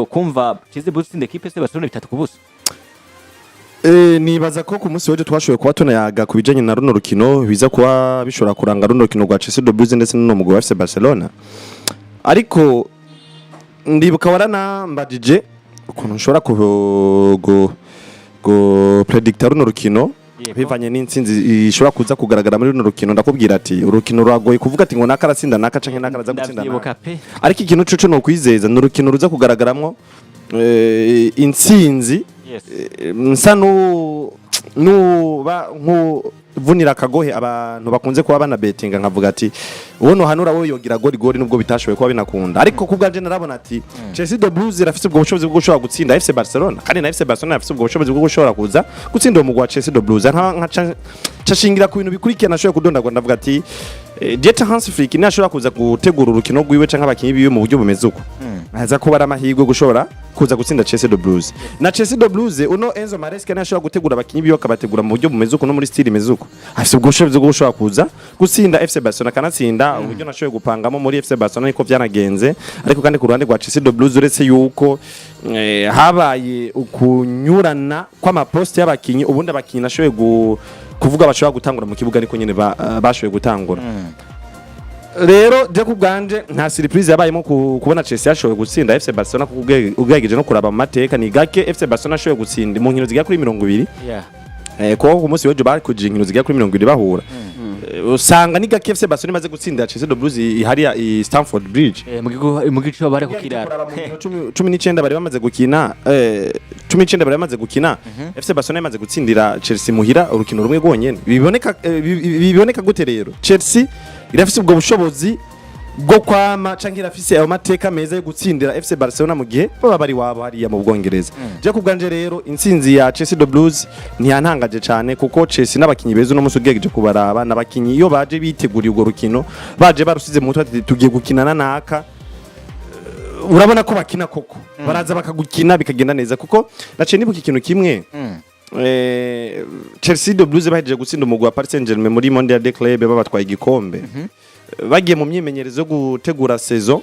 kumva Chelsea butsinda equipe se Barcelona 3-0. Nibaza ko ku munsi weje twashoboye kuba tunayaga ku bijanye na runo rukino biza kuba bishobora kuranga runo rukino rwa Chelsea de Blues ndetse no mugwi wa FC Barcelona. Ariko ndibuka warana mbajije ukuntu nshobora go predicta runo rukino bivanye n'intsinzi ishobora kuza kugaragara muri runo rukino. Ndakubwira ati urukino rwagoye kuvuga ati ngo nakarasinda naka canke nakaraza gutsinda. Ariko ikintu cyo no kwizeza n'urukino ruza kugaragaramo intsinzi nsa nuba nkuvunira akagohe abantu bakunze kuba bana bettinga nkavuga ati wono hanura wo yogira gori nubwo bitashoboye kuba binakunda. Ariko kubwanje narabona ati Chelsea de Blues irafite ubwo bushobozi bwo gushobora gutsinda FC Barcelona kandi na FC Barcelona irafite ubwo bushobozi bwo gushobora kuza gutsinda umugwa wa Chelsea de Blues. Nka cashingira ku bintu bikurikirana nashoboye kudondagwa ndavuga ati Dieta Hansi Flick ni ashobora kuza gutegura urukino rwiwe canke abakinyi biwe mu buryo bumeze uko aza kuba ari amahirwe gushobora kuza gutsinda Chelsea de Blues. Na Chelsea de Blues uno Enzo Maresca ni ashobora gutegura abakinyi biwe akabategura mu buryo bumeze uko no muri style imeze uko afite ubwo bushobozi bwo gushobora kuza gutsinda FC Barcelona kanatsinda uburyo nashoboye gupangamo muri FC Barcelona niko byanagenze. Ariko kandi ku ruhande rwa Chelsea de Blues uretse yuko habaye ukunyurana kw'amaposte y'abakinyi ubundi abakinyi nashoboye kuvuga bashobora gutangura mu kibuga ariko nyene bashoboye gutangura. Rero je kubwanje nta surprise yabayemo kubona Chelsea yashoboye gutsinda FC Barcelona kugegeje no kuraba mu mateka ni gake FC Barcelona yashoboye gutsinda mu nkino ziga kuri 20. Ko ku munsi wejo bari kujya inkino ziga kuri 20 bahura. Usanga ni gake FC Barcelona imaze gutsinda Chelsea de Blues ihari ya Stamford Bridge. Mu gico bare kukirara 19 bari bamaze gukina 19 bari bamaze gukina FC Barcelona imaze gutsindira Chelsea muhira urukino rumwe gonyene. Biboneka gute rero Chelsea irafise ubwo bushobozi bwo kwama canke irafise ayo mateka meza yo gutsindira FC Barcelona mu gihe baba bari wabo hariya mu Bwongereza. Je kubganje rero intsinzi ya Chelsea de Blues ntiyantangaje cyane kuko Chelsea n'abakinyi beza no musugegeje kubaraba n'abakinyi iyo baje biteguriye ubwo rukino baje barusize mu mutwe ati tugiye gukinana naka urabona ko bakina koko baraza bakagukina bikagenda neza kuko naciye nibuka ikintu kimwe Chelsea de Blues bahejeje gutsinda umugwi wa Paris Saint-Germain muri Mondial de Club babatwaye igikombe bagiye mu myimenyerezo yo gutegura saison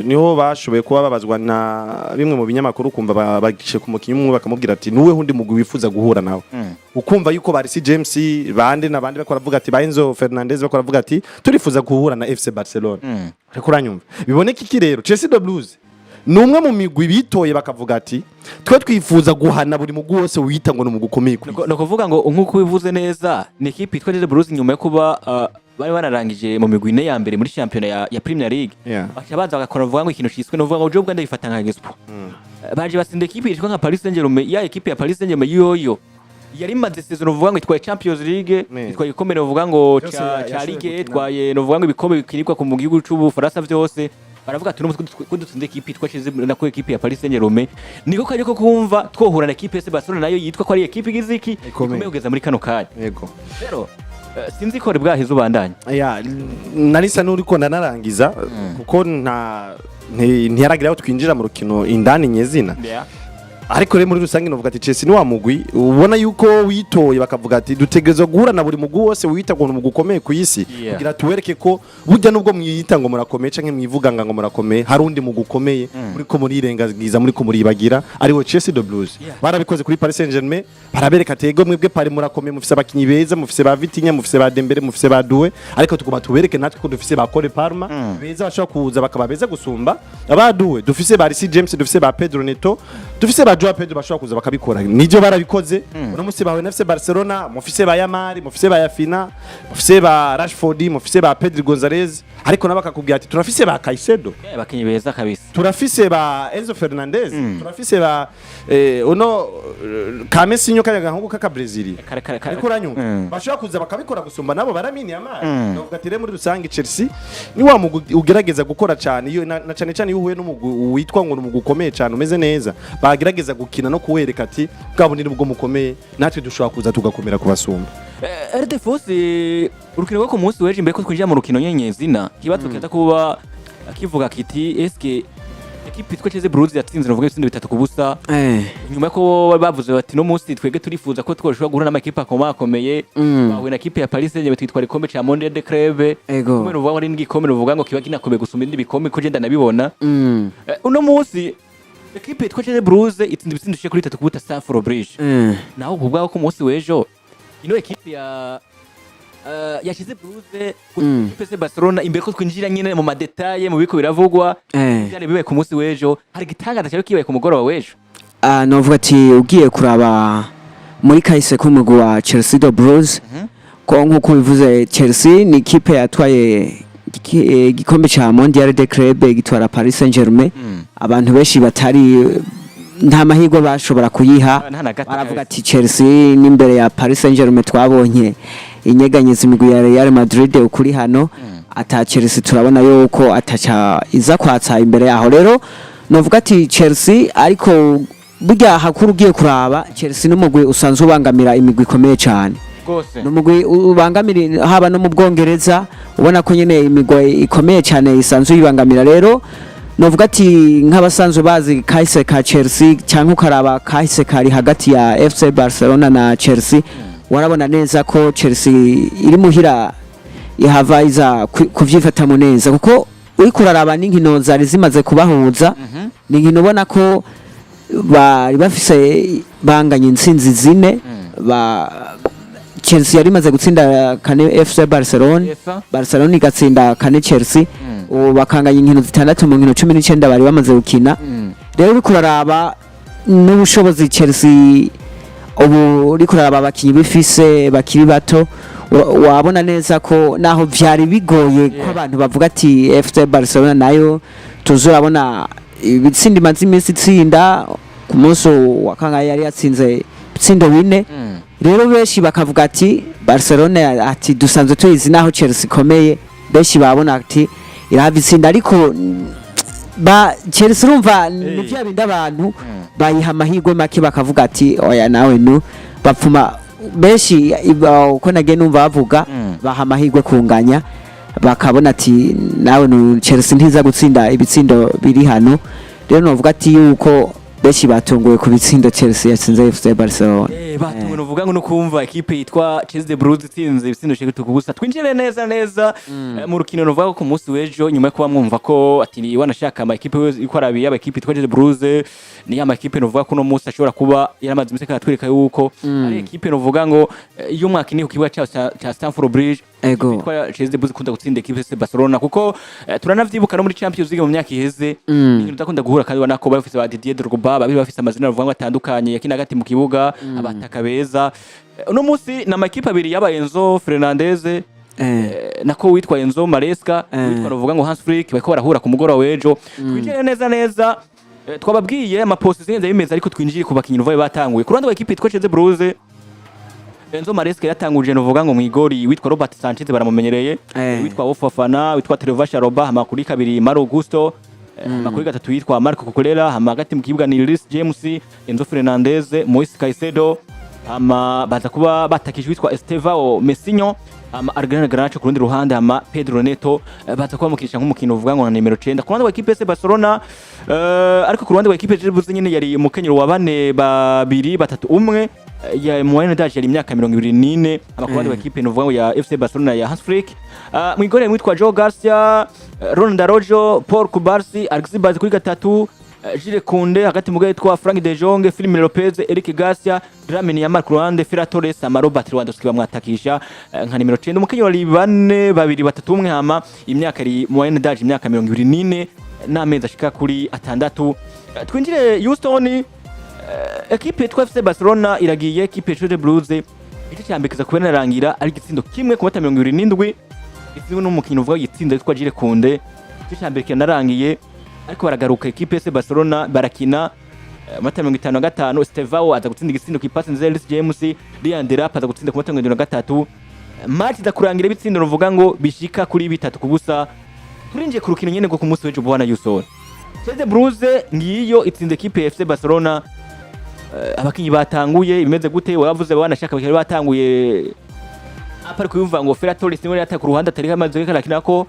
niho bashoboye kuba babazwa na bimwe mu binyamakuru kumva bagice ku mukinyi umwe bakamubwira ati nuwe hundi mugwi wifuza guhura nawe ukumva yuko bari si James bande nabandi bakora vuga ati ba Enzo Fernandez bakora vuga ati turifuza guhura na FC Barcelona. Ariko uranyumva biboneka iki rero Chelsea de Blues numwe mu migwi bitoye bakavuga ati twe twifuza guhana buri mugwi wose wita ngo numugukomeye no kuvuga ngo nkuko bivuze neza ni equipe itwa de Blues nyuma yo kuba bari banarangije mu migwi ine ya mbere muri championnat ya Premier League bakabaza bagakora vuga ngo ikintu cyiswe no vuga ngo job bwande bifata nka Expo baje basinde equipe yitwa nka Paris Saint-Germain ya equipe ya Paris Saint-Germain yoyo yari maze saison vuga ngo itwaye Champions League itwaye ikombe no vuga ngo cha Ligue itwaye no vuga ngo ibikombe bikinirwa ku gihugu cy'u Faransa byose baravuga ati no kudutsinda equipe itwa Chelsea na ko equipe ya Paris Saint-Germain niko kaje ko kumva twohura na equipe ya Barcelona nayo yitwa ko ari equipe igiziki ikomeye kugeza muri kano kanya. Yego rero sinzi ko bwahize ubandanye narisa nuri ko ndanarangiza kuko ntiyaragira twinjira mu rukino indani nyezina. Ariko rero muri rusange novuga ati Chelsea ni wa mugwi ubona yuko witoye bakavuga ati dutegerezwa guhura na buri mugwi wose wita ngo umugukomeye ku isi kugira tuwereke ko burya nubwo mwiyita ngo murakomeye canke mwivuga ngo murakomeye hari undi mugukomeye muri ko muri irengagiza muri ko muri bagira ari wo Chelsea de Blues barabikoze kuri Paris Saint-Germain barabereka tego mwebwe pari murakomeye mufise abakinyi beza mufise ba Vitinha mufise ba Dembele mufise ba Doué ariko tuguma tubereke natwe ko dufise ba Cole Palmer beza bashaka kuza bakaba beza gusumba aba Doué dufise ba Reece James dufise ba Pedro Neto dufise ba Joao Pedro bashaka kuza bakabikora nijyo barabikoze uno musi bawe na FC Barcelona mufise ba Yamari mufise ba Yafina mufise ba Rashford mufise ba Pedro Gonzalez ariko nabakakubwira ati turafise ba Caicedo bakinyi beza kabisa turafise ba Enzo Fernandez turafise ba uno Kamesinyo kayaga nko ka Brazil ariko uranyumva bashaka kuza bakabikora gusumba nabo baramini Yamari novuga ati muri rusange Chelsea ni wa ugerageza gukora cyane iyo na cyane cyane yuhuye n'umugwi witwa ngo n'umugukomeye cyane umeze neza bagerageza gukina no kuwereka ati bwabonire ubwo mukomeye natwe dushobora kuza tugakomera kubasumba. RD Force urukino rwo ku munsi weje imbere ko twinjira mu rukino nyenyezina kibazo keza kuba akivuga kiti eske equipe itwa Chelsea Blues yatsinze no vuga ibitsinde 3-0 nyuma ko bavuze bati no munsi twege turifuza ko twoshobora guhura n'amakipe akomeye bawe na equipe ya Paris Saint-Germain twitwara ikombe cha Mondial de Club kumwe no vuga ngo kiba kinakomeye gusumba indi bikombe ko je ndanabibona uno munsi ekipe yitwa Chelsea Blues itsinda ibitsindo bishika kuri 3 kubuta Stamford Bridge naho kubwaho ko umunsi w'ejo ino ekipe ya Chelsea Blues ikipe Barcelona imbere ko twinjira nyine mu madetaye mu biko biravugwa byari bibaye ku munsi w'ejo hari gitangaza cyo kibaye ku mugoroba w'ejo novuga ati ugiye kuraba muri kahise k'umugwi wa Chelsea Blues ko nkuko bivuze Chelsea ni ikipe yatwaye igikombe cha Mondial de Club gitwara Paris Saint-Germain abantu benshi batari nta mahirwe bashobora kuyiha baravuga ati Chelsea n'imbere ya Paris Saint-Germain twabonye inyeganyeza imigwi ya Real Madrid ukuri hano ata Chelsea turabona yuko atacha iza kwatsa imbere yaho rero novuga ati Chelsea ariko burya hakuru ugiye kuraba Chelsea n'umugwi usanzwe ubangamira imigwi ikomeye cyane n'umugwi ubangamira haba no mu Bwongereza ubona ko nyene imigwi ikomeye cyane isanzwe yibangamira rero novuga ati nk'abasanzwe bazi kahise ka Chelsea cyangwa ukaraba kahise kari hagati ya FC Barcelona na Chelsea warabona neza ko Chelsea iri muhira ihava iza kuvyifata mu neza kuko uri kuraraba n'inkino zari zimaze kubahuza n'inkino ubona ko bari bafise banganye intsinzi zine Chelsea yari imaze gutsinda kane FC Barcelona igatsinda kane Chelsea bakanganya inkino zitandatu mu nkino 19 bari bamaze gukina rero uri kuraraba n'ubushobozi Chelsea ubu uri kuraraba abakinyi bifise bakiri bato wabona neza ko naho vyari bigoye ko abantu bavuga ati FC Barcelona nayo tuzurabona ibitsindi mazi imisi itsinda ku munsi wa kangahe yari yatsinze ibitsindo 4 rero benshi bakavuga ati Barcelona ati dusanzwe tuyizi naho Chelsea ikomeye benshi babona ati irahava itsinda ariko Chelsea urumva ni vya bindi abantu bayiha amahirwe make bakavuga ati oya nawe nu bapfuma benshi uko nagiye numva bavuga baha amahirwe kunganya bakabona ati nawe nu Chelsea ntiza gutsinda ibitsindo biri hano rero novuga ati yuko benshi batunguwe ku bitsindo Chelsea yatsinze FC Barcelona batunguwe novuga ngo nukumva ekipe yitwa Chelsea Blues itsinze ibitsindo bishika kubusa twinjire neza mu rukino novuga ko ku munsi w'ejo nyuma yo kuba mwumva ko ati wanashaka ama ekipe iko arabiye aba ekipe yitwa Chelsea Blues ni ama ekipe novuga ko no munsi ashobora kuba yaramaze imiseka atwereka yuko ari ekipe novuga ngo iyo mwaka ni ku kibuga cha Stamford Bridge yitwa Chelsea Blues kunda gutsinda ekipe Barcelona kuko turanavyibuka no muri Champions League mu myaka iheze ibintu ndakunda guhura kandi banako bafise ba Didier Drogba babiri bafise amazina ruvuga ngo atandukanye yakina hagati mu kibuga abataka beza uno munsi na makipe abiri yaba Enzo Fernandez nako witwa Enzo Maresca witwa ruvuga ngo Hans Flick bako barahura ku mugoroba w'ejo twinjire neza twababwiye ama positions y'imeza ariko twinjiye ku bakinyi ruvaye batanguye ku ruhande rwa ekipe yitwa Chelsea Blues Enzo Maresca yatanguje novuga ngo mwigori witwa Robert Sanchez baramumenyereye witwa Wofafana witwa Trevor Sharoba amakuri kabiri Maro Gusto makuri gatatu yitwa Marco Cucurella hagati mu kibuga ni Reece James Enzo Fernandez Moise Caicedo baza kuba batakije witwa Estevao Messinho Argana Granacho ku rundi ruhande Pedro Neto baza kuba mukirisha nk'umukino uvuga ngo na numero 9 ku ruhande rwa ekipe ya Barcelona ariko ku ruhande rwa ekipe ya Chelsea nyine yari umukenyero wa bane babiri batatu umwe ya moyenne d'âge yari imyaka 24 abakuruhande rwa ekipe novuga ngo ya FC Barcelona ya Hans Flick mu igore witwa Joe Garcia Ronald Araujo Paul Kubarsi Alexis Bazi kuri gatatu Jules Koundé hagati mugaye twa Frank de Jong Firmino Lopez Eric Garcia Dramini Yamal Ruande Ferran Torres Robert Lewandowski bamwatakisha nka numero 9 umukenyi wari bane babiri batatu umwe hama imyaka ari moyenne d'âge imyaka 24 n'amezi ashika kuri atandatu twinjire Houston ekipe yitwa FC Barcelona iragiye ekipe Chelsea Blues igice cyambekeza kubera narangira ari gitsindo kimwe ku mata 27 gitsinwe n'umukinyi uvuga gitsinda yitwa Jules Koundé igice cyambekeza narangiye ariko baragaruka ekipe ya Barcelona barakina mata 55 Estevao aza gutsinda igitsindo ku ipasi nziza Reece James Leandro aza gutsinda ku mata 53 match za kurangira ibitsindo ruvuga ngo bishika kuri 3 kubusa turinje ku rukino nyene go ku munsi w'ejo bwana Yusor Chelsea Blues ngiyo itsinze ekipe ya FC Barcelona abakinyi batanguye imeze gute wavuze banashaka bakiri batanguye apari kuyumva ngo Ferran Torres niwe yataka ku ruhande atari hamaze karakina ko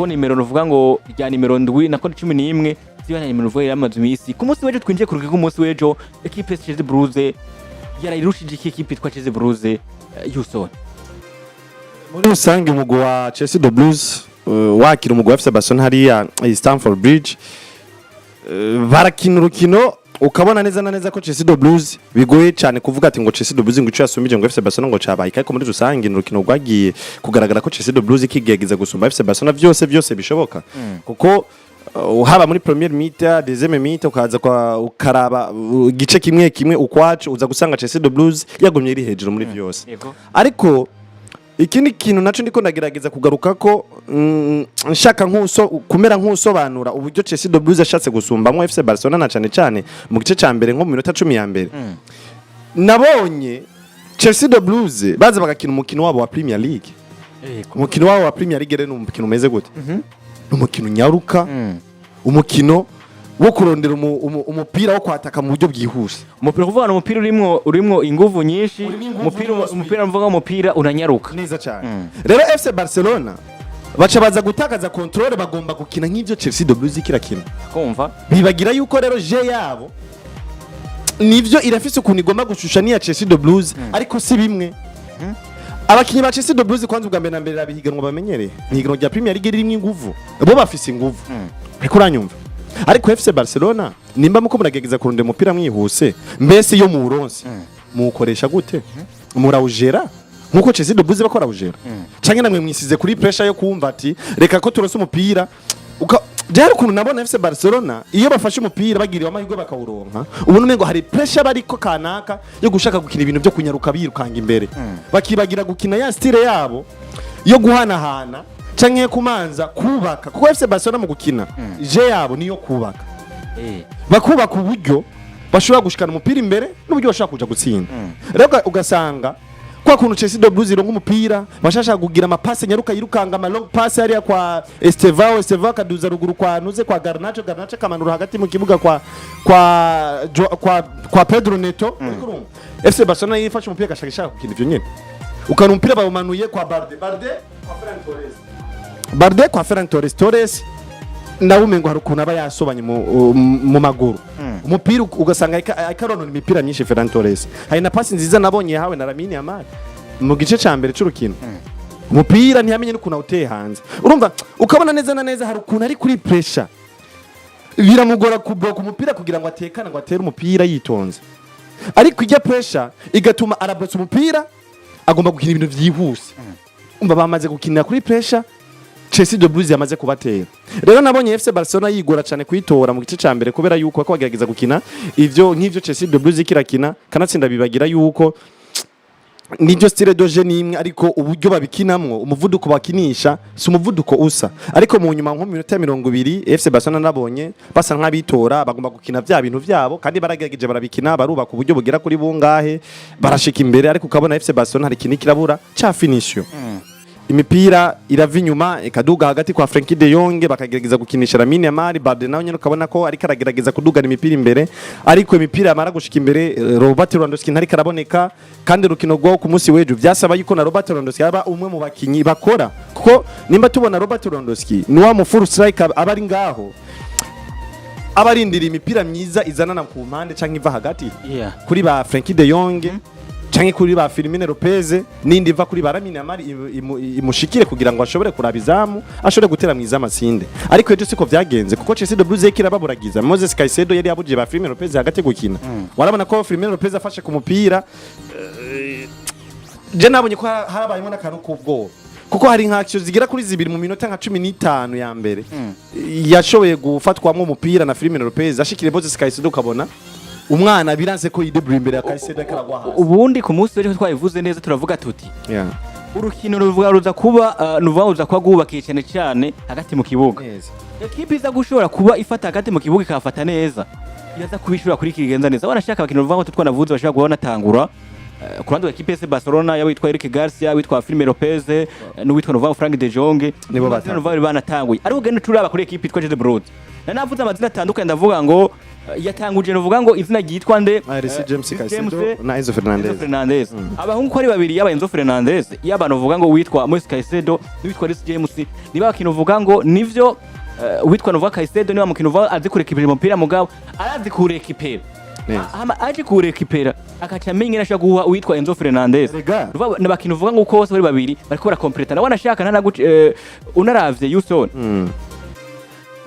nimero ruvuga ngo rya nimero 7 nako 11 siyo na nimero vuga yamaze imisi ku munsi w'ejo twinjiye ku rugego munsi w'ejo ekipe ya Chelsea Blues yarayirushije ekipe yitwa Chelsea Blues Yusor muri rusange umugwi wa Chelsea Blues wakira umugwi wa FC Barcelona hariya Stamford Bridge barakina urukino ukabona neza na neza ko Chelsea de Blues bigoye cyane kuvuga ati ngo Chelsea de Blues ngo ico yasumbije ngo FC Barcelona ngo cabaye ariko muri rusange urukino rwagiye kugaragara ko Chelsea de Blues ikigegeza gusumba FC Barcelona byose bishoboka kuko haba muri premier mita deuxième mita ukaza kwa ukaraba gice kimwe ukwacu uza gusanga Chelsea de Blues yagumye iri hejuru muri byose ariko ikindi kintu naco ndiko ndagerageza kugaruka ko nshaka kumera nk'usobanura uburyo Chelsea de Blues yashatse gusumbamwe FC Barcelona na cyane mu gice ca mbere nko mu minota 10 ya mbere nabonye Chelsea de Blues baza bagakina umukino wabo wa Premier League umukino wabo wa Premier League rero umukino umeze gute umukino nyaruka umukino wo kurondera umupira wo kwataka mu buryo bwihuse umupira kuvuga umupira urimo inguvu nyinshi umupira mvuga umupira unanyaruka neza cyane rero FC Barcelona baca baza gutakaza control bagomba gukina nk'ivyo Chelsea de Blues kirakina kumva bibagira yuko rero je yabo nivyo irafise ukuntu igomba gushushania Chelsea de Blues ariko si bimwe abakinyi ba Chelsea de Blues kwanza ubwa mbere na mbere abihiganwa bamenyereye ihiganwa rya Premier League ririmo inguvu bo bafise inguvu ariko uranyumva ariko FC Barcelona nimba muko muragegeza kurunda umupira mwihuse mbese yo mu Buronsi mukoresha gute murawujera nkuko Chelsea de Blues bakora ujera canke namwe mwisize kuri pressure yo kumva ati reka ko turose umupira Jari ukuntu nabona FC Barcelona iyo bafashe umupira bagiriwe amahirwe bakawuronka ubuntu mengo hari pressure bariko kanaka yo gushaka gukina ibintu byo kunyaruka birukanga imbere bakibagira gukina ya style yabo yo guhanahana canke kumanza kubaka kuko FC Barcelona mu gukina je yabo niyo kubaka bakubaka uburyo bashobora gushikana umupira imbere n'uburyo bashaka kuja gutsinda rero ugasanga kwa kuntu Chelsea de Blues ironga umupira bashasha kugira amapase nyaruka yirukanga ama long pass yari kwa Estevao kaduza ruguru kwa nuze kwa Garnacho kamanura hagati mu kibuga kwa Pedro Neto FC Barcelona yifashe umupira gashaka gukina ivyo nyene ukana umupira bawumanuye kwa Barde kwa Ferran Torres ndawumengo hari ukuntu aba yasobanye mu maguru umupira ugasanga ikaronona imipira myinshi Ferran Torres hari na pasi nziza nabonye yahawe na Lamine Yamal mu gice ca mbere c'urukino umupira ntiyamenye n'ukuntu awuteye hanze urumva ukabona neza na neza hari ukuntu ari kuri pressure biramugora kubloka umupira kugira ngo atekane ngo atere umupira yitonze ariko ijya pressure igatuma arabotsa umupira agomba gukina ibintu vyihuse umva bamaze gukinira kuri pressure Chelsea de Blues yamaze kubatera rero nabonye FC Barcelona yigora cyane kuyitora mu gice ca mbere kubera yuko bako bagerageza gukina ivyo nk'ivyo Chelsea de Blues kirakina kanatsinda bibagira yuko nijyo style de jeu nimwe ariko uburyo babikinamwo umuvuduko bakinisha si umuvuduko usa ariko mu nyuma nko minota 20 FC Barcelona nabonye basa nk'abitora bagomba gukina vya bintu vyabo kandi baragerageje barabikina barubaka uburyo bugera kuri bungahe barashika imbere ariko ukabona FC Barcelona hari kiniki kirabura ca finisho imipira irava inyuma ikaduga hagati kwa Frenkie de Jong bakagerageza gukinisha Lamine Yamal Barde nawe nyine ukabona ko ari karagerageza kudugana imipira imbere ariko imipira yamara gushika imbere Robert Lewandowski ntari karaboneka kandi rukino rwo ku munsi wejo byasaba yuko na Robert Lewandowski aba umwe mu bakinyi bakora kuko nimba tubona Robert Lewandowski ni wa mu full striker abari ngaho abarindira imipira myiza izanana ku mpande canke iva hagati kuri ba Frenkie de Jong canke kuri ba Firmino Lopez nindi va kuri Lamine Yamal imushikire kugira ngo ashobore kurabizamu ashobore gutera mwiza sinde ariko ejo siko vyagenze kuko Chelsea de Blues kirababuragiza Moses Caicedo yari yabuje ba Firmino Lopez hagati gukina warabona ko Firmino Lopez afashe ku mupira je nabonye ko harabayemo n'akantu k'ubwoba kuko hari nka action zigira kuri zibiri mu minota nka 15 ya mbere yashoboye gufatwamwo umupira na Firmino Lopez ashikire Moses Caicedo kabona umwana biranse ko yidebura imbere ya Caicedo akaragwa hasi ubundi ku munsi w'ejo twabivuze neza turavuga tuti urukino ruza kuba gubakiye cyane hagati mu kibuga ekipe iza gushobora kuba ifata hagati mu kibuga ikafata neza iraza kubishura kuri kigenza neza wanashaka abakintu ruvuga ngo twanavuze bashaka guhona tangura ku ruhande rw'ekipe ya Barcelona yabitwa Eric Garcia witwa Firmino Lopez n'uwitwa Novao Frank de Jong nibo banatanguye ariko genda turaba kuri ekipe itwa Chelsea Blues navuze amazina atandukanye ndavuga ngo yatanguje novuga ngo izina ryitwa nde James Caicedo na Enzo Fernandez abahungu ko ari babiri yaba Enzo Fernandez yaba novuga ngo witwa Moses Caicedo n'uwitwa James niba bakino vuga ngo nivyo witwa Nova Caicedo niba mukino vuga azi kurekipera umupira mugabo arazi kurekipera aje kurekipera akaca amenye nashaka guha witwa Enzo Fernandez n'abakino vuga ngo kose bari babiri bariko barakompleta nabona shaka ntana unaravye Houston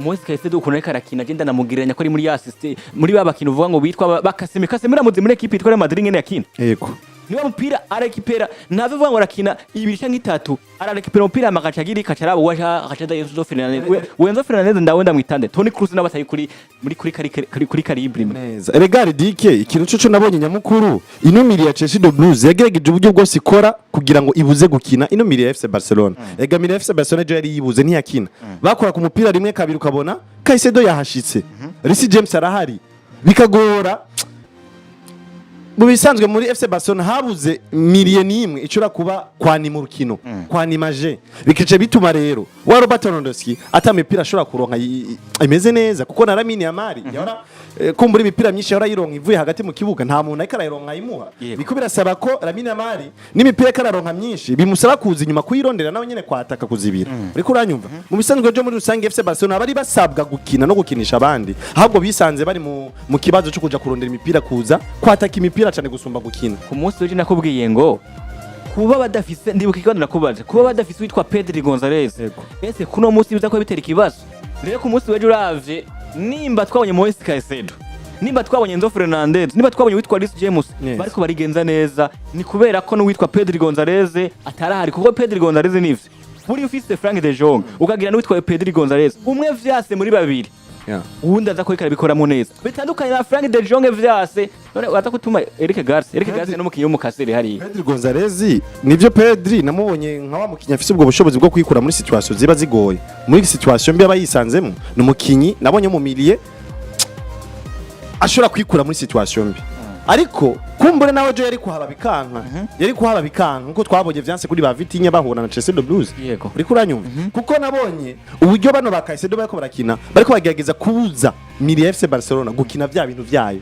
Moise Caicedo ukuntu ariko arakina agenda namugiranya ko ari muri assist muri babakina uvuga ngo bitwa Casemiro amuze muri equipe itwara Madrid ngene yakina yego niba mupira arekipera ntave vuga ngo arakina ibiri canke itatu ararekipera umupira amagaca agira ikacarabo wacha Enzo Fernandez Enzo Fernandez ndawenda mwitande Toni Kroos n'abatayi kuri calibre neza regard dike ikintu cyo nabonye nyamukuru ino miri ya Chelsea de Blues yagerageje uburyo bwose ikora kugira ngo ibuze gukina ino miri ya FC Barcelona ega miri ya FC Barcelona je yari yibuze ntiyakina bakora ku mupira rimwe kabiri ukabona Caicedo yahashitse Reece James arahari bikagora mu bisanzwe muri FC Barcelona habuze miliyoni imwe icura kuba kwanima urukino kwanimaje bikice bituma rero wa Robert Lewandowski atamipira ashobora kuronka imeze neza kuko na Lamine Yamal yara kumbura imipira myinshi yara yironka ivuye hagati mu kibuga nta muntu ariko arayironka imuha biko birasaba ko Lamine Yamal n'imipira kararonka myinshi bimusaba kuza inyuma kuyirondera nawe nyene kwataka kuzibira uriko uranyumva mu bisanzwe byo muri rusange FC Barcelona bari basabwa gukina no gukinisha abandi ahubwo bisanze bari mu kibazo cyo kuja kurondera imipira kuza kwataka imipira cyane gusumba gukina ku munsi w'ejo nakubwiye ngo kuba badafise ndibuka ikibazo nakubaje kuba badafise witwa Pedri Gonzalez ese kuno munsi biza ko bitera ikibazo rero ku munsi w'ejo uravye nimba twabonye Moise Caicedo nimba twabonye Enzo Fernandez nimba twabonye witwa Reece James bariko barigenza neza ni kubera ko no witwa Pedri Gonzalez atarahari kuko Pedri Gonzalez nivyo buri ufise Frank de Jong ukagira no witwa Pedri Gonzalez umwe vyase muri babiri uwundi aza kurikara bikoramo neza bitandukanye na Frank de Jong vyase none waza kutuma Eric Garcia no mukinyi w'umukasere hari Pedri Gonzalez nivyo Pedri namubonye nka wa mukinyi afise ubwo bushobozi bwo kwikura muri situation ziba zigoye muri situation mbi abayisanzemo no mukinyi nabonye mu milier ashobora kwikura muri situation mbi ariko kumbure nawe jo yari kuhaba bikanka nkuko twabonye vyanse kuri ba Vitinha bahura na Chelsea de Blues uriko uranyumva kuko nabonye uburyo bano ba Caicedo bariko barakina bariko bagerageza kubuza miri ya FC Barcelona gukina vya bintu vyayo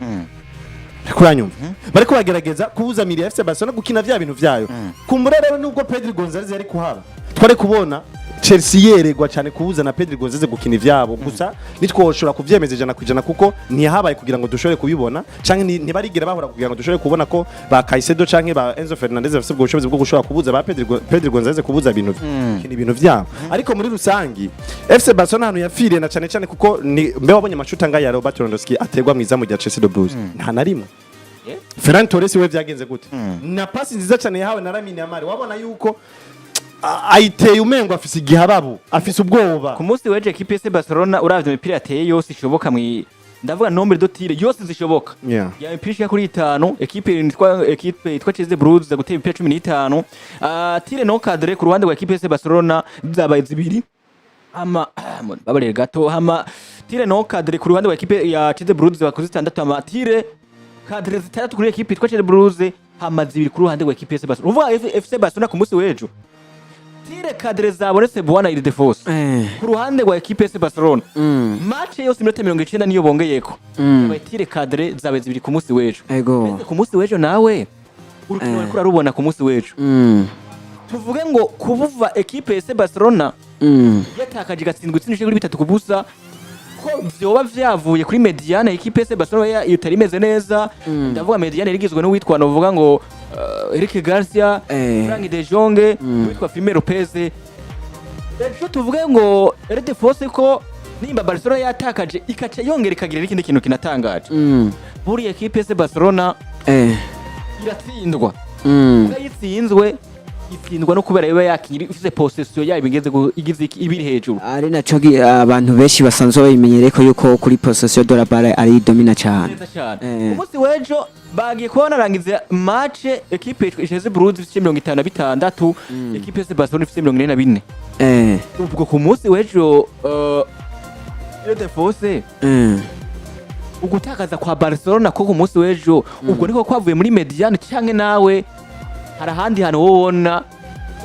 uriko uranyumva bariko bagerageza kubuza miri ya FC Barcelona gukina vya bintu vyayo kumbure rero nubwo Pedri Gonzalez yari kuhaba twari kubona Chelsea yeregwa cyane kubuza na Pedri Gonzalez gukina ivyabo gusa nitwoshobora kuvyemeza 100% kuko ntiyahabaye kugira ngo dushobore kubibona canke ntibarigira bahora kugira ngo dushobore kubona ko ba Caicedo canke ba Enzo Fernandez bafite ubwo bushobozi bwo gushobora kubuza ba Pedri Gonzalez kubuza ibintu vyabo ariko muri rusangi FC Barcelona hano yafiriye na cyane kuko mbe wabonye amashuta nga ya Robert Lewandowski ategwa mwiza mu gihe Chelsea de Blues nta narimwe Ferran Torres we vyagenze gute na pasi nziza cyane yahawe na Lamine Yamal wabona yuko aiteye umengo afise igihababu afise ubwoba ku munsi weje equipe ya Barcelona uravye imipira yateye yose ishoboka ndavuga nombre de tir yose zishoboka ya imipira kuri 5 equipe itwa Chelsea Blues za gutera imipira 15 tire no cadre ku ruhande rwa equipe ya Barcelona zabaye zibiri babarere gato tire no cadre ku ruhande rwa equipe ya Chelsea Blues bakoze 6 tire cadre zitandatu kuri equipe itwa Chelsea Blues zibiri ku ruhande rwa equipe ya Barcelona uvuga FC Barcelona ku munsi wejo tire cadre zabonetse bwana il defense ku ruhande rwa equipe ya Barcelona match yose iminota 90 niyo bongeyeko tire cadre zabe zibiri ku munsi wejo ku munsi wejo nawe urukino ariko rubona ku munsi wejo tuvuge ngo kubuva equipe ya Barcelona yatakaje gatsindwa itsindije kuri 3 kubusa ko vyoba vyavuye kuri Mediane equipe ya Barcelona itari imeze neza ndavuga Mediane rigizwe no witwa no vuga ngo Eric Garcia Frank de Jong witwa Firmino Lopez rero tuvuge ngo Rede Force ko nimba Barcelona yatakaje ikaca yongera ikagira ikindi kintu kinatangaje buri equipe ya Barcelona iratsindwa yitsinzwe itsindwa no kubera yoba yakinyiri ifise possession yayo igize ibiri hejuru ari naco abantu benshi basanzwe bayimenyereye ko yuko kuri possession de la balle ari domina cyane umunsi wejo bagiye kubona rangiza match equipe Chelsea Blues ifite 56 equipe ya Barcelona ifite 44 ubwo ku munsi wejo Rede Force ugutakaza kwa Barcelona ko ku munsi wejo ubwo niko kwavuye muri Mediane canke nawe hari ahandi hantu wobona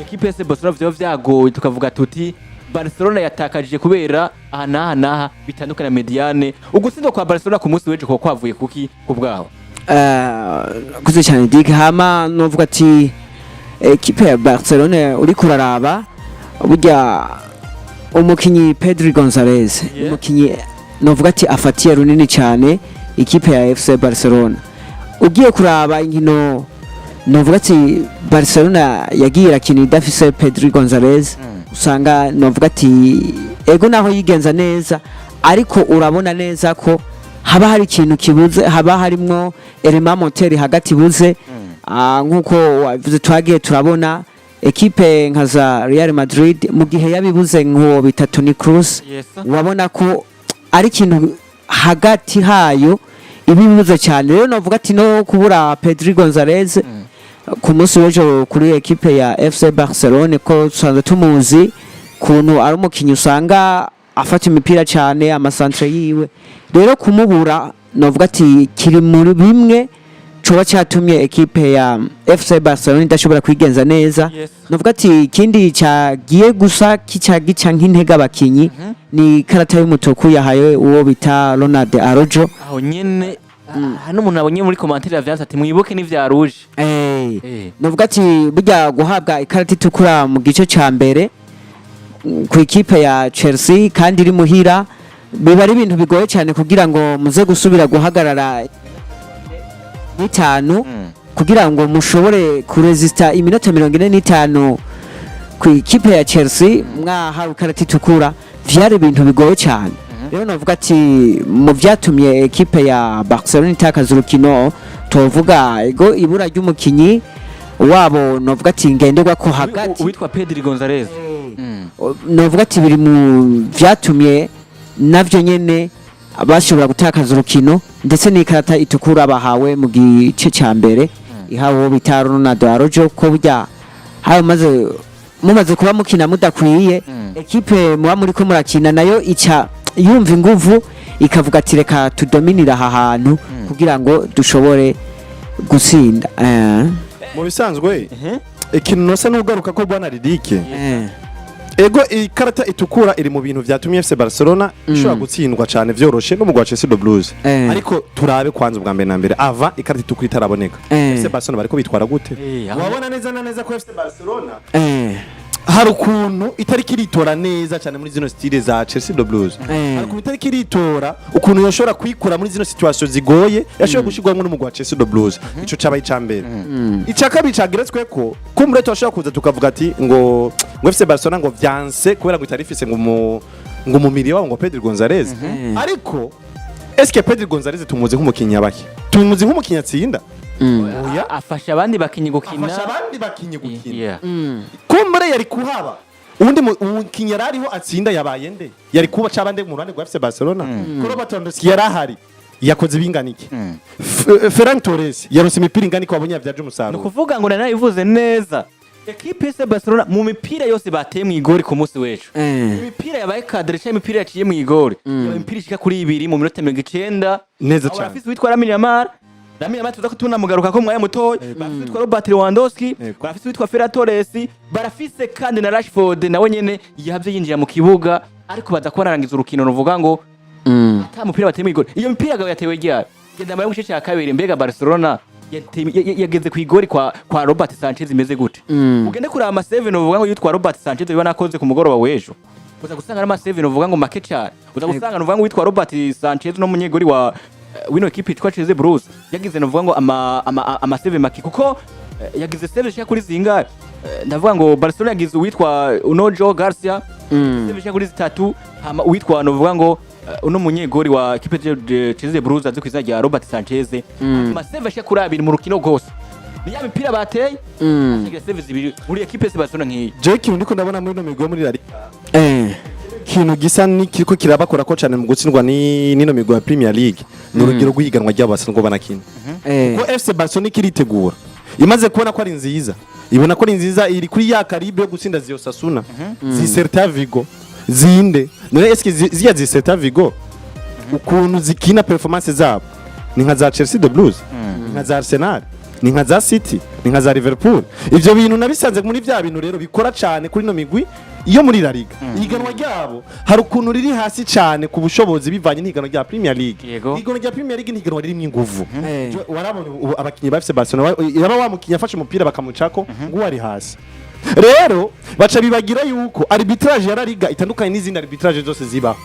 equipe ya Barcelona vyo vyagoye tukavuga tuti Barcelona yatakaje kubera aha bitandukana Mediane ugutsindwa kwa Barcelona ku munsi weje ko kwavuye kuki kubwaho kuze cyane dige hama novuga ati equipe ya Barcelona uri kuraraba burya umukinyi Pedri Gonzalez umukinyi novuga ati afatiye runini cyane equipe ya FC Barcelona ugiye kuraba inkino novuga ati Barcelona yagiye irakina idafise Pedri Gonzalez usanga novuga ati ego naho yigenza neza ariko urabona neza ko haba hari ikintu kibuze, haba harimwo element moteur hagati buze. Nkuko wavuze twagiye turabona ekipe nka za Real Madrid mu gihe yabibuze nko bitatu ni Cruz, wabona ko ari ikintu hagati hayo ibibuze cyane. Rero navuga ati no kubura Pedri Gonzalez ku munsi w'ejo kuri ekipe ya FC Barcelona, ko tusanzwe tumuzi kuntu ari umukinyi usanga afata imipira cyane amasantre yiwe. Rero kumubura navuga ati kiri muri bimwe coba cyatumye ekipe ya FC Barcelona idashobora kwigenza neza. Navuga ati ikindi cyagiye gusa kicagica nk'intega abakinyi ni karata y'umutuku yahaye uwo bita Ronald Araujo. Aho nyene hano umuntu abonye muri commentaire yavyanditse ati mwibuke n'ivya rouge. Navuga ati burya guhabwa ikarata itukura mu gice ca mbere ku ikipe ya Chelsea kandi iri muhira biba ari ibintu bigoye cyane kugira ngo muze gusubira guhagarara n'itanu kugira ngo mushobore kuresista iminota 45 ku ikipe ya Chelsea mwahawe ikarata itukura, vyari ibintu bigoye cyane. Rero navuga ati mu vyatumye ekipe ya Barcelona itakaza urukino tovuga ego ibura ry'umukinyi wabo, navuga ati ngenderwa ko hagati uwitwa Pedri Gonzalez. Navuga ati biri mu vyatumye navyo nyene bashobora gutakaza urukino, ndetse n'ikarata itukura bahawe mu gice ca mbere ihawe bita Ronald Araujo, ko burya hawe mumaze kuba mukina mudakwiye ekipe muba muri ko murakina nayo ica yumva inguvu ikavuga ati reka tudominira aha hantu kugira ngo dushobore gutsinda. Mu bisanzwe ikintu nosa n'ugaruka ko bwana Ridike ego ikarata itukura iri mu bintu vyatumye FC Barcelona ishobora gutsindwa cyane vyoroshe no mu gwa Chelsea Blues. Ariko turabe kwanza ubwa mbere na mbere ava ikarata itukura itaraboneka FC Barcelona bariko bitwara gute? Wabona neza na neza ko FC Barcelona hari ukuntu itari kiritora neza cyane muri zino style za Chelsea Blues. Hari ukuntu itari kiritora ukuntu yoshobora kwikura muri zino situation zigoye yashobora gushigwamwe no mu gwa Chelsea Blues. Ico cabaye icambere. Icakabi cagiretswe ko kumure twashobora kuza tukavuga ati ngo FC Barcelona ngo vyanse kubera ngo itarifise ngo mu miri wabo ngo Pedri Gonzalez. Ariko eske Pedri Gonzalez tumuze nk'umukinyi abaki? Tumuze nk'umukinyi atsinda? Oya afasha abandi bakinyi gukina. Kumbure yari kuhaba undi umukinyi yarariho atsinda yabaye nde? Yari kuba cabande mu ruhande rwa FC Barcelona. Koro batondoski yarahari yakoze binganike. Ferran Torres yaronse imipira inganike wabonye yavyaje umusaruro. Nukuvuga ngo nanayivuze neza. Ekipe ya Barcelona mu mipira yose bateye mu igori ku munsi w'ejo. Imipira yabaye cadre cyangwa imipira yaciye mu igori. Imipira ishika kuri 2 mu minota 90 neza cyane. Abafisi witwa Lamine tuza kutunamugaruka ko mwaya mutoye. Bafise witwa Robert Lewandowski, bafise witwa Ferran Torres, barafise kandi na Rashford nawe nyene yahavye yinjira mu kibuga ariko baza kubarangiza urukino ruvuga ngo ata mupira bateye mu igori. Iyo mipira gawe yatewe ryari? Genda mu gice cya kabiri mbega Barcelona yageze ku igori kwa Robert Sanchez imeze gute? Ugende kuri ama 7 uvuga ngo yitwa Robert Sanchez yo nakoze ku mugoroba w'ejo. Uza gusanga ama 7 uvuga ngo make cyane. Uza gusanga uvuga ngo witwa Robert Sanchez no munyegori wa wino ekipe itwa Chelsea Blues yagize novuga ngo ama 7 maki kuko yagize 7 shaka kuri zinga. Ndavuga ngo Barcelona yagize witwa Unojo Garcia 7 shaka kuri 3 hama witwa novuga ngo uno munyegori wa ekipe ya Chelsea Blues azi kwizina rya Robert Sanchez ama 7 shaka kuri 2 mu rukino rwose. Ni ya mipira bateye yagize 7 zibiri muri ekipe ya Barcelona nk'iyi. Jeki ndiko ndabona muri no migo muri yari kintu gisa nikiko kirabakora ko cyane mu gutsindwa nino migo ya Premier League n'urugero rw'ihiganwa ry'abasanzwe banakina. Ko FC Barcelona kiritegura imaze kubona ko ari nziza, ibona ko ari nziza iri kuri ya karibe yo gutsinda ziyo Sasuna zi Celta Vigo zinde none eske ziya zi Celta Vigo ukuntu zikina performance zabo ni nka za Chelsea Blues, nka za Arsenal, ni nka za City, ni nka za Liverpool. Ivyo bintu nabisanze muri vya bintu rero bikora cyane kuri no migwi iyo muri La Liga. Ihiganwa ryabo hari ukuntu riri hasi cyane ku bushobozi bivanye n'ihiganwa rya Premier League. Ihiganwa rya Premier League n'ihiganwa riri mwinguvu. Warabona abakinyi ba FC Barcelona yaba wamukinya afashe umupira bakamucako ngo ari hasi. Rero baca bibagira yuko arbitrage ya La Liga itandukanye n'izindi arbitrage zose ziba.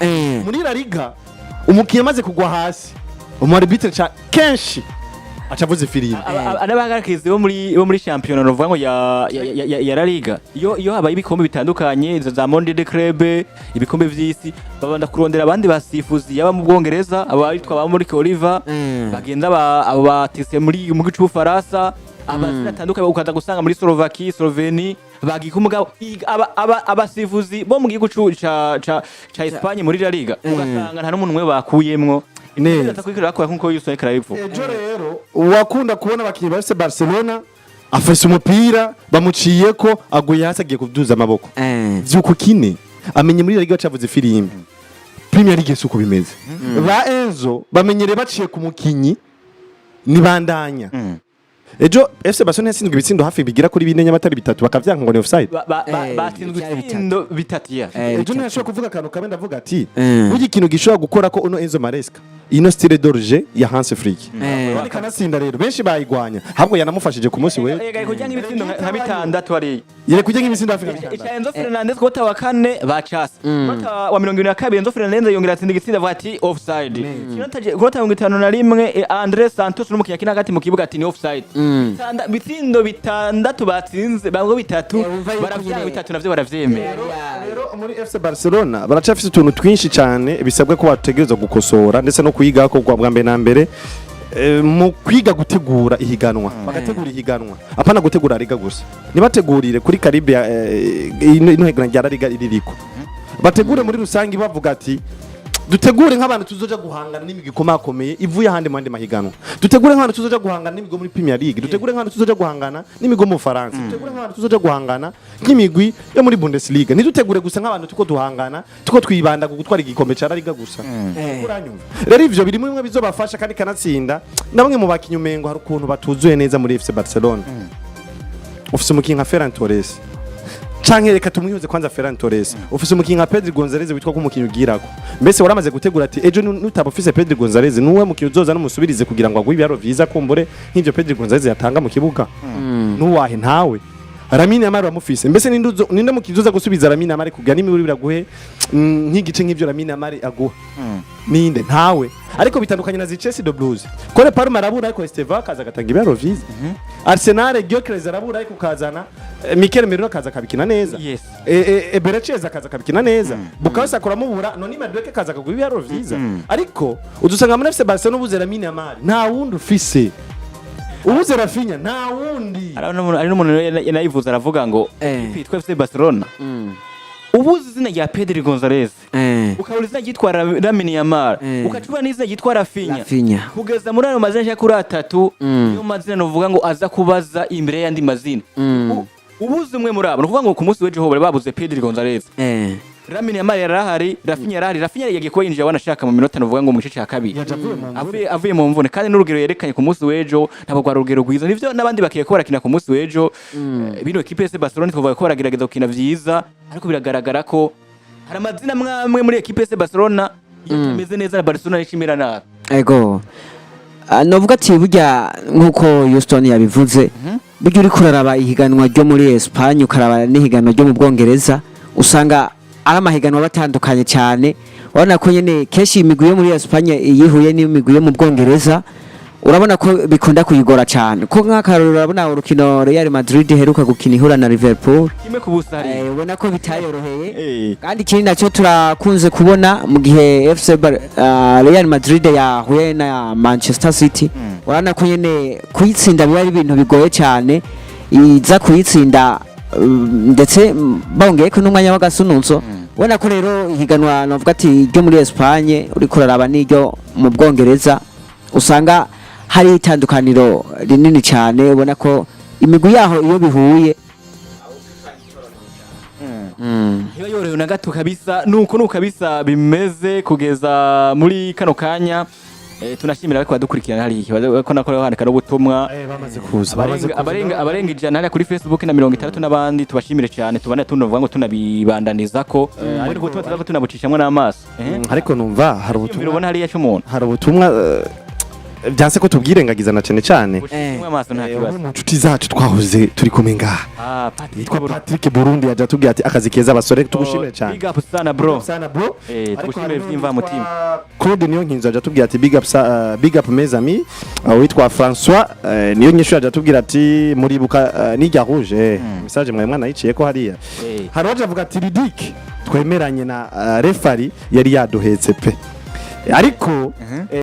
Muri La Liga umukiye maze kugwa hasi umu arbitre cha kenshi acavuze filime abagarakizi bo muri championnat novuga ngo ya liga iyo habaye ibikombe bitandukanye za monde de club ibikombe vy'isi babanda kurondera abandi basifuzi yaba mu Bwongereza abitwa ba muri Oliver bagenda abo batise muri mu gicu Faransa abazina atandukanye ukaza gusanga muri Slovakia Slovenia bagika umugabo abasifuzi bo mu gihugu ca Espagne muri La Liga ugasanga nta n'umuntu umwe bakuyemwo neza kwikira ko nkuko yusoye karayipfu ejo rero wakunda kubona abakinyi ba Barcelona afashe umupira bamuciye ko aguye hasi agiye kuduza amaboko vyuko kine amenye muri La Liga cavuze filime Premier League suko bimeze ba Enzo bamenyere baciye ku mukinyi nibandanya ejo FC Barcelona yasinzwe ibitsindo hafi bigira kuri 4 nyamatari 3 bakavyanka ngo ni offside batsinzwe ibitsindo bitatu ejo ntashobora kuvuga akantu kabe ndavuga ati burya ikintu gishobora gukora ko uno Enzo Maresca ino style d'orge ya Hansi Flick kanatsinda rero benshi bayigwanya habwo yanamufashije ku munsi we yari kujya nk'ibitsindo nka bitandatu ari yari kujya nk'ibitsindo hafi bitandatu Enzo Fernandez kota wa kane bacasa kota wa 22 Enzo Fernandez yongera atsinda igitsinda avuga ati offside kota 51 Andres Santos n'umukinya kina hagati mu kibuga ati ni offside bitsindo bitandatu batsinze bango bitatu baravyanga bitatu navyo baravyemera rero muri FC Barcelona baracafise utuntu twinshi cyane bisabwe ko bategereza gukosora ndetse no kuyiga ko kwa mbere na mbere mu kwiga gutegura ihiganwa bagategura ihiganwa apana gutegura liga gusa nibategurire kuri Caribe ino higanwa rya liga iririko bategure muri rusangi bavuga ati dutegure nk'abantu tuzoja guhangana n'imigi komakomeye ivuye hande mu hande mahiganwa dutegure nk'abantu tuzoja guhangana n'imigo muri Premier League dutegure nk'abantu tuzoja guhangana n'imigo mu Faransa dutegure nk'abantu tuzoja guhangana nk'imigwi yo muri Bundesliga nidutegure gusa nk'abantu tuko duhangana tuko twibanda gutwara igikombe ca liga gusa uranyumva rero ivyo biri muri mwe bizobafasha kandi kanatsinda na bamwe mu bakinyi umengo hari ukuntu batuzuye neza muri FC Barcelona ufise umukinyi nka Ferran Torres canke reka tumwihuze kwanza Ferran Torres ufise umukinyi nka Pedro Gonzalez witwa ko umukinyi ugirako mbese waramaze gutegura ati ejo nutaba ufise Pedro Gonzalez nuwe mukinyi uzoza n'umusubirize kugira ngo agwe ibyaro vyiza kumbure nk'ivyo Pedro Gonzalez yatanga mu kibuga nuwahe ntawe Lamine Yamal bamufise mbese ninde mukizoza gusubiza Lamine Yamal kugira n'imiburi biraguhe nk'igice nk'ivyo Lamine Yamal aguha ninde ntawe ariko bitandukanye na Chelsea de Blues kore Parma arabura ariko Esteva kaza gatanga ibyaro vyiza Arsenal Gyökeres arabura ariko kazana Mikel Merino kaza kabikina neza Ebereceza kaza kabikina neza Bukayo Sakura mubura none Madweke kaza kagwa ibyaro vyiza ariko udusanga muri FC Barcelona ubuze Lamine Yamal nta wundi ufise ubuze Rafinha nta wundi ari n'umuntu yanayivuza aravuga ngo twitwa FC Barcelona ubuze izina rya Pedro Gonzalez ukabura izina ryitwa Lamine Yamal ukacubura n'izina ryitwa Rafinha kugeza muri ayo mazina ya kuri atatu niyo mazina novuga ngo aza kubaza imbere y'andi mazina ubuze umwe muri abo novuga ngo ku munsi w'ejo ho babuze Pedro Gonzalez Lamine Yamal yarahari Rafinha yagiye ko yinjira wanashaka mu minota novuga ngo mu gice cya kabiri avuye mu mvune kandi n'urugero yerekanye ku munsi w'ejo ntabwo rwa rugero rwiza nivyo nabandi bakiye ko barakina ku munsi w'ejo bino equipe ya Barcelona twavuga ko baragerageza gukina vyiza ariko biragaragara ko hari amazina mwamwe muri equipe ya Barcelona yatameze neza na Barcelona yishimira nabi ego novuga ati burya nkuko Houston yabivuze burya uri kuraraba ihiganwa ryo muri Espagne ukaraba n'ihiganwa ryo mu Bwongereza usanga ari amahiganwa batandukanye cyane urabona ko nyene keshi imigwi yo muri Espagne yihuye n'imigwi yo mu Bwongereza urabona ko bikunda kuyigora cyane ko nk'akaroro urabona urukino Real Madrid heruka gukina ihura na Liverpool kimwe kubusari ubona ko bitayoroheye kandi ikindi nacyo turakunze kubona mu gihe Real Madrid yahuye na Manchester City urabona ko nyene kuyitsinda biba ari ibintu bigoye cyane iza kuyitsinda ndetse bongeye ko n'umwanya w'agasununzo ubona ko rero ihiganwa navuga ati ryo muri Espagne uri kuraraba n'iryo mu Bwongereza usanga hari itandukaniro rinini cyane ubona ko imigwi yaho iyo bihuye iyo yorohewe na gato kabisa nuko kabisa bimeze kugeza muri kano kanya tunashimira ariko badukurikirana hari ko nakora handika no butumwa bamaze kuza abarenga ijana hali kuri Facebook na 60 n'abandi tubashimire cyane tubane tunovuga ngo tunabibandaniza ko ariko tuba tunabucishamwe n'amaso ariko numva hari ubutumwa birubona hari yacu umuntu hari ubutumwa byanse ko tubwirengagiza na cyane Ushimwe amaso nta kibazo. mu nshuti zacu twahoze turi kumwe ngaha yitwa Patrick Burundi yaje atubwira ati akazi keza abasore tugushimire cyane. Big up sana bro. Tugushimire vyimva mutima. Claude niyo nkinzo yaje atubwira ati big up mes amis. Witwa François niyo nyishu yaje atubwira ati muribuka nijya rouge message mwe mwana yiciye ko hariya. Hari waje avuga ati Ridik twemeranye na refari yari yaduhetse pe ariko